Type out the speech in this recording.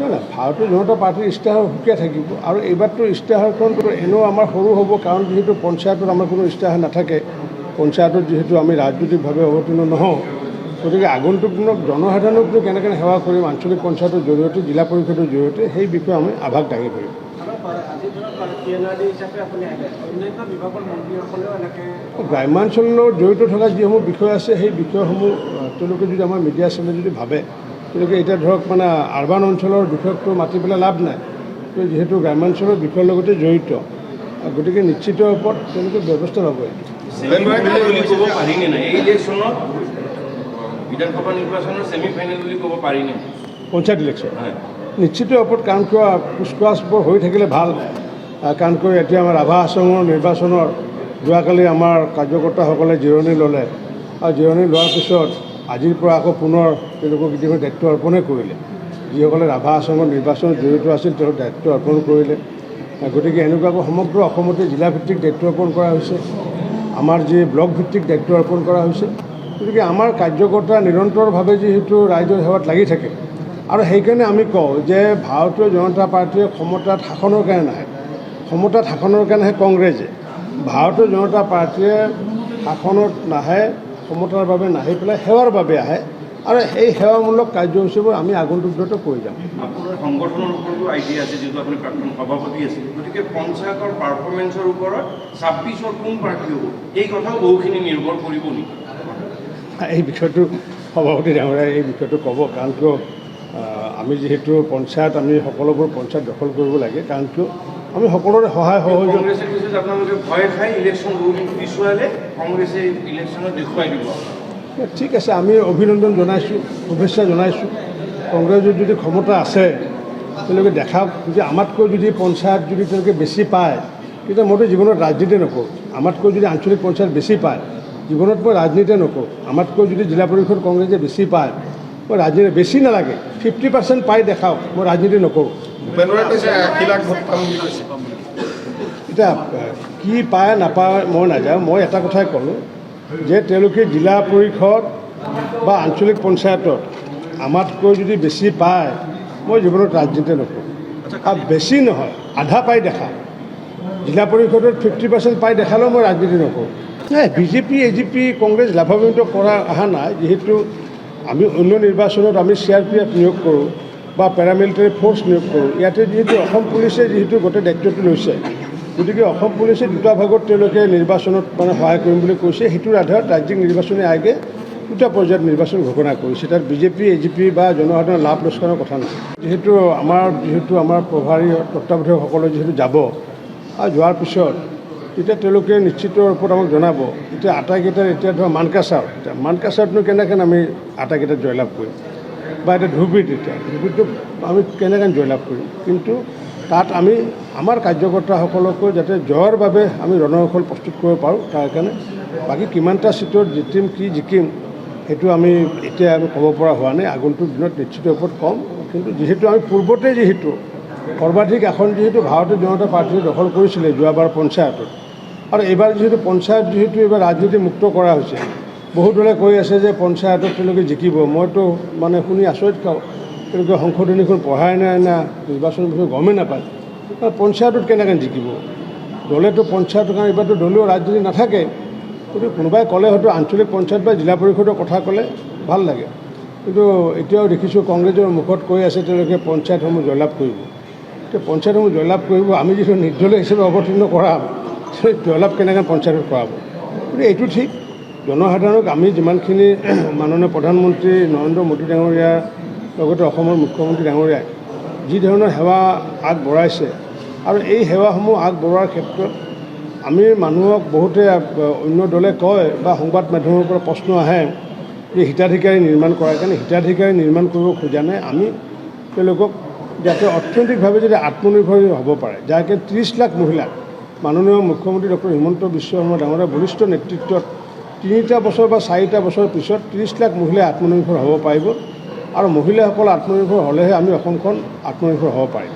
নহয় নহয়, ভাৰতীয় জনতা পাৰ্টীৰ ইস্তাহাৰ সুকীয়া থাকিব আৰু এইবাৰতো ইস্তাহাৰখন এনেও আমাৰ সৰু হ'ব, কাৰণ যিহেতু পঞ্চায়তত আমাৰ কোনো ইস্তাহাৰ নাথাকে, পঞ্চায়তত যিহেতু আমি ৰাজনৈতিকভাৱে অৱতীৰ্ণ নহওঁ, গতিকে আগন্তুক দিনত জনসাধাৰণকনো কেনেকৈ সেৱা কৰিম আঞ্চলিক পঞ্চায়তৰ জৰিয়তে, জিলা পৰিষদৰ জৰিয়তে, সেই বিষয়ে আমি আভাস দাঙি ধৰিম। গ্ৰাম্যাঞ্চলৰ লগত জড়িত থকা যিসমূহ বিষয় আছে, সেই বিষয়সমূহ তেওঁলোকে যদি আমাৰ মিডিয়া চেনেলে যদি ভাবে, তেওঁলোকে এতিয়া ধৰক মানে আৰবান অঞ্চলৰ বিষয়টো মাতি পেলাই লাভ নাই, যিহেতু গ্ৰাম্যাঞ্চলৰ বিষয়ৰ লগতে জড়িত, গতিকে নিশ্চিত ওপৰত তেওঁলোকে ব্যৱস্থা ল'ব। বিধানসভা নিৰ্বাচনৰ ছেমি ফাইনেল বুলি ক'ব পাৰিনে পঞ্চায়ত ইলেকশ্যন? নিশ্চিত ওপৰত, কাৰণ কিয় কুচকাৱাজবোৰ হৈ থাকিলে ভাল, কাৰণ কিয় এতিয়া আমাৰ ৰাভা হাছঙৰ নিৰ্বাচনৰ যোৱাকালি আমাৰ কাৰ্যকৰ্তাসকলে জিৰণি ল'লে, আৰু জিৰণি লোৱাৰ পিছত আজিৰ পৰা আকৌ পুনৰ তেওঁলোকক ইতিমধ্যে দায়িত্ব অৰ্পণে কৰিলে। যিসকলে ৰাভা হাছঙৰ নিৰ্বাচনত জড়িত আছিল তেওঁলোক দায়িত্ব অৰ্পণ কৰিলে। গতিকে এনেকুৱাকৈ সমগ্ৰ অসমতে জিলাভিত্তিক দায়িত্ব অৰ্পণ কৰা হৈছে, আমাৰ যি ব্লক ভিত্তিক দায়িত্ব অৰ্পণ কৰা হৈছে। গতিকে আমাৰ কাৰ্যকৰ্তা নিৰন্তৰভাৱে যিহেতু ৰাইজৰ সেৱাত লাগি থাকে, আৰু সেইকাৰণে আমি কওঁ যে ভাৰতীয় জনতা পাৰ্টীয়ে ক্ষমতাত শাসনৰ কাৰণে নাহে, ক্ষমতাত শাসনৰ কাৰণে আহে কংগ্ৰেছে। ভাৰতীয় জনতা পাৰ্টীয়ে শাসনত নাহে, ক্ষমতাৰ বাবে নাহি পেলাই সেৱাৰ বাবে আহে, আৰু এই সেৱামূলক কাৰ্যসূচীবোৰ আমি আগন্তুক দিনতো কৰি যাম। আপোনাৰ সংগঠনৰ ওপৰতো আইডিয়া আছে, যিহেতু আপুনি প্ৰাক্তন সভাপতি আছিল, গতিকে পঞ্চায়তৰ পাৰফৰ্মেঞ্চৰ ওপৰত 26ৰ কোন প্ৰাৰ্থী হ'ব, এই কথাও বহুখিনি নিৰ্ভৰ কৰিব নেকি? এই বিষয়টো সভাপতি ডাঙৰীয়াই এই বিষয়টো ক'ব, কাৰণ কিয় আমি যিহেতু পঞ্চায়ত, আমি সকলোবোৰ পঞ্চায়ত দখল কৰিব লাগে, কাৰণ কিয় আমি সকলোৰে সহায় সহযোগ। কংগ্ৰেছে কৈছে যে আপোনালোকে ভয় খাই ইলেকশ্যন বহুদিন পিছুৱালে, কংগ্ৰেছে ইলেকশ্যনত দেখুৱাই দিব। ঠিক আছে, আমি অভিনন্দন জনাইছোঁ, শুভেচ্ছা জনাইছোঁ। কংগ্ৰেছৰ যদি ক্ষমতা আছে তেওঁলোকে দেখাওক, যে আমাতকৈ যদি পঞ্চায়ত যদি তেওঁলোকে বেছি পায়, তেতিয়া মইতো জীৱনত ৰাজনীতি নকৰোঁ। আমাতকৈ যদি আঞ্চলিক পঞ্চায়ত বেছি পায়, জীৱনত মই ৰাজনীতি নকৰোঁ। আমাতকৈ যদি জিলা পৰিষদ কংগ্ৰেছে বেছি পায়, মই ৰাজনীতি বেছি নালাগে, 50% পাই দেখাওক, মই ৰাজনীতি নকৰোঁ। এতিয়া কি পায় নাপায় মই নাযাওঁ, মই এটা কথাই ক'লোঁ যে তেওঁলোকে জিলা পৰিষদ বা আঞ্চলিক পঞ্চায়তত আমাতকৈ যদি বেছি পায়, মই জীৱনত ৰাজনীতি নকৰোঁ। আৰু বেছি নহয়, আধা পাই দেখাওক। জিলা পৰিষদত 50% পাই দেখালেও মই ৰাজনীতি নকৰোঁ। নাই, বিজেপি AGP কংগ্ৰেছ লাভান্বিত কৰা অহা নাই, যিহেতু আমি অন্য নিৰ্বাচনত আমি CRPF নিয়োগ কৰোঁ বা পেৰামিলিটাৰী ফ'ৰ্চ নিয়োগ কৰোঁ। ইয়াতে যিহেতু অসম পুলিচে যিহেতু গোটেই দায়িত্বটো লৈছে, গতিকে অসম পুলিচে দুটা ভাগত তেওঁলোকে নিৰ্বাচনত মানে সহায় কৰিম বুলি কৈছে। সেইটোৰ আধাৰত ৰাজ্যিক নিৰ্বাচনী আয়োগে দুটা পৰ্যায়ত নিৰ্বাচন ঘোষণা কৰিছে। তাত বিজেপি AGP বা জনসাধাৰণৰ লাভ লোকচানৰ কথা নাই। যিহেতু আমাৰ প্ৰভাৰী তত্ত্বাৱধায়কসকলে যিহেতু যাব, আৰু যোৱাৰ পিছত তেতিয়া তেওঁলোকে নিশ্চিত ওপৰত আমাক জনাব। এতিয়া আটাইকেইটাৰ এতিয়া ধৰক মানকাচাৰতনো কেনেকৈ আমি আটাইকেইটাত জয়লাভ কৰিম, বা এতিয়া ধুবুৰীটো আমি কেনেকৈ জয়লাভ কৰিম। কিন্তু তাত আমি আমাৰ কাৰ্যকৰ্তাসকলকো যাতে জয়ৰ বাবে আমি ৰণকৌশল প্ৰস্তুত কৰিব পাৰোঁ, তাৰ কাৰণে বাকী কিমানটা চিটত জিকিম কি জিকিম সেইটো আমি এতিয়া আমি ক'ব পৰা হোৱা নাই। আগন্তুক দিনত নিশ্চিত ওপৰত ক'ম। কিন্তু যিহেতু আমি পূৰ্বতে যিহেতু সৰ্বাধিক আসন যিহেতু ভাৰতীয় জনতা পাৰ্টীয়ে দখল কৰিছিলে যোৱাবাৰ পঞ্চায়তত, আৰু এইবাৰ যিহেতু পঞ্চায়ত যিহেতু এইবাৰ ৰাজনীতি মুক্ত কৰা হৈছে, বহু দলে কৈ আছে যে পঞ্চায়তত তেওঁলোকে জিকিব। মইতো মানে শুনি আচৰিত খাওঁ, তেওঁলোকে সংশোধনীখন পঢ়াই নাই না নিৰ্বাচনৰ বিষয়ে গমেই নাপায়। পঞ্চায়তত কেনেকৈ জিকিব? দলেতো পঞ্চায়তৰ কাৰণে এইবাৰতো দলীয় ৰাজনীতি নাথাকে। গতিকে কোনোবাই ক'লে হয়তো আঞ্চলিক পঞ্চায়ত বা জিলা পৰিষদৰ কথা ক'লে ভাল লাগে, কিন্তু এতিয়াও দেখিছোঁ কংগ্ৰেছৰ মুখত কৈ আছে তেওঁলোকে পঞ্চায়তসমূহ জয়লাভ কৰিব। এতিয়া পঞ্চায়তসমূহ জয়লাভ কৰিব, আমি যিটো নিৰ্দলীয় হিচাপে অৱতীৰ্ণ কৰাম, জয়লাভ কেনেকৈ পঞ্চায়তত কৰাব? গতিকে এইটো ঠিক, জনসাধাৰণক আমি যিমানখিনি মাননীয় প্ৰধানমন্ত্ৰী নৰেন্দ্ৰ মোদী ডাঙৰীয়াৰ লগতে অসমৰ মুখ্যমন্ত্ৰী ডাঙৰীয়াই যি ধৰণৰ সেৱা আগবঢ়াইছে, আৰু এই সেৱাসমূহ আগবঢ়োৱাৰ ক্ষেত্ৰত আমি মানুহক বহুতে অন্য দলে কয় বা সংবাদ মাধ্যমৰ পৰা প্ৰশ্ন আহে যে হিতাধিকাৰী নিৰ্মাণ কৰাৰ কাৰণে। হিতাধিকাৰী নিৰ্মাণ কৰিব খোজা নাই, আমি তেওঁলোকক যাতে অৰ্থনৈতিকভাৱে যদি আত্মনিৰ্ভৰ হ'ব পাৰে, যাকে 30 লাখ মহিলাক মাননীয় মুখ্যমন্ত্ৰী ডক্টৰ হিমন্ত বিশ্ব শৰ্মা ডাঙৰীয়াৰ বৰিষ্ঠ নেতৃত্বত 3টা বছৰ বা 4টা বছৰৰ পিছত 30 লাখ মহিলাই আত্মনিৰ্ভৰ হ'ব পাৰিব, আৰু মহিলাসকল আত্মনিৰ্ভৰ হ'লেহে আমি অসমখন আত্মনিৰ্ভৰ হ'ব পাৰিম।